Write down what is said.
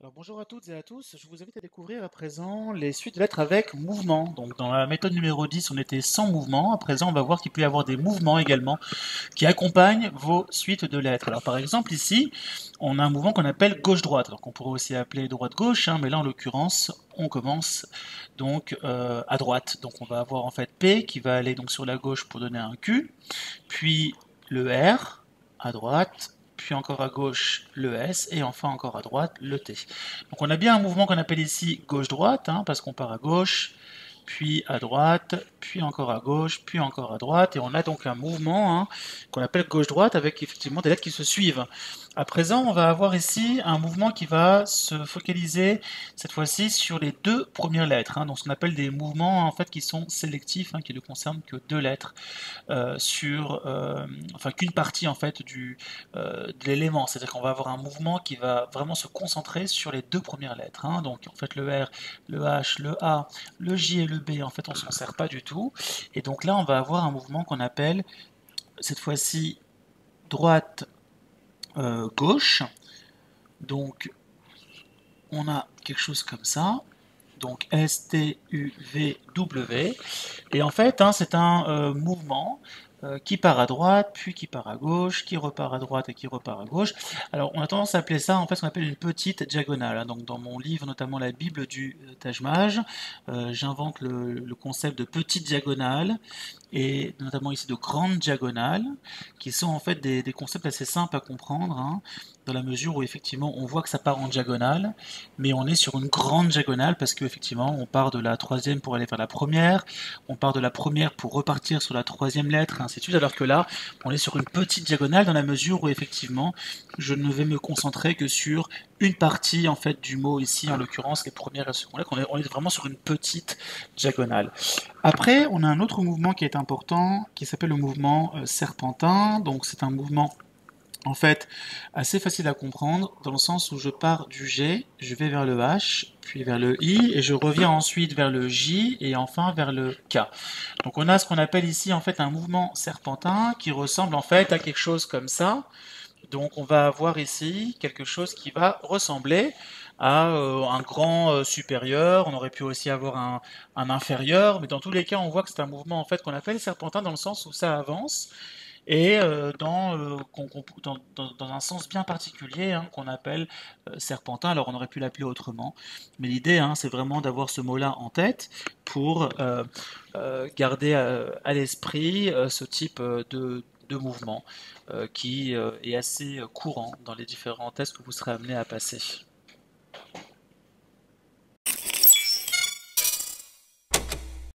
Alors bonjour à toutes et à tous, je vous invite à découvrir à présent les suites de lettres avec mouvement. Donc dans la méthode numéro 10, on était sans mouvement. À présent, on va voir qu'il peut y avoir des mouvements également qui accompagnent vos suites de lettres. Alors par exemple ici, on a un mouvement qu'on appelle gauche-droite, alors qu'on pourrait aussi appeler droite-gauche, hein, mais là en l'occurrence, on commence donc à droite. Donc on va avoir en fait P qui va aller donc sur la gauche pour donner un Q, puis le R à droite, puis encore à gauche le S, et enfin encore à droite le T. Donc on a bien un mouvement qu'on appelle ici gauche-droite, hein, parce qu'on part à gauche, puis à droite, puis encore à gauche, puis encore à droite, et on a donc un mouvement hein, qu'on appelle gauche-droite avec effectivement des lettres qui se suivent. À présent, on va avoir ici un mouvement qui va se focaliser cette fois-ci sur les deux premières lettres, hein, donc ce qu'on appelle des mouvements en fait qui sont sélectifs, hein, qui ne concernent que deux lettres enfin qu'une partie en fait de l'élément, c'est-à-dire qu'on va avoir un mouvement qui va vraiment se concentrer sur les deux premières lettres, hein. Donc en fait le R, le H, le A, le J et le B, en fait on s'en sert pas du tout, et donc là on va avoir un mouvement qu'on appelle cette fois-ci droite gauche, donc on a quelque chose comme ça. Donc S-T-U-V-W. Et en fait, hein, c'est un mouvement qui part à droite, puis qui part à gauche, qui repart à droite et qui repart à gauche. Alors, on a tendance à appeler ça, en fait, ce qu'on appelle une petite diagonale, hein. Donc, dans mon livre, notamment la Bible du Taj Mahal, j'invente le concept de petite diagonale et notamment ici de grandes diagonales, qui sont en fait des concepts assez simples à comprendre, hein, dans la mesure où effectivement on voit que ça part en diagonale, mais on est sur une grande diagonale parce qu'effectivement on part de la troisième pour aller vers la première, on part de la première pour repartir sur la troisième lettre, et ainsi de suite, alors que là on est sur une petite diagonale dans la mesure où effectivement je ne vais me concentrer que sur une partie en fait du mot ici, en l'occurrence les premières et les secondes lettres, on est vraiment sur une petite diagonale. Après, on a un autre mouvement qui est important, qui s'appelle le mouvement serpentin. Donc c'est un mouvement en fait assez facile à comprendre, dans le sens où je pars du G, je vais vers le H, puis vers le I, et je reviens ensuite vers le J, et enfin vers le K. Donc on a ce qu'on appelle ici en fait un mouvement serpentin, qui ressemble en fait à quelque chose comme ça. Donc on va avoir ici quelque chose qui va ressembler à un grand supérieur, on aurait pu aussi avoir un inférieur, mais dans tous les cas on voit que c'est un mouvement en fait qu'on appelle serpentin dans le sens où ça avance et dans un sens bien particulier hein, qu'on appelle serpentin. Alors on aurait pu l'appeler autrement, mais l'idée hein, c'est vraiment d'avoir ce mot-là en tête pour garder à l'esprit ce type de mouvement qui est assez courant dans les différents tests que vous serez amené à passer.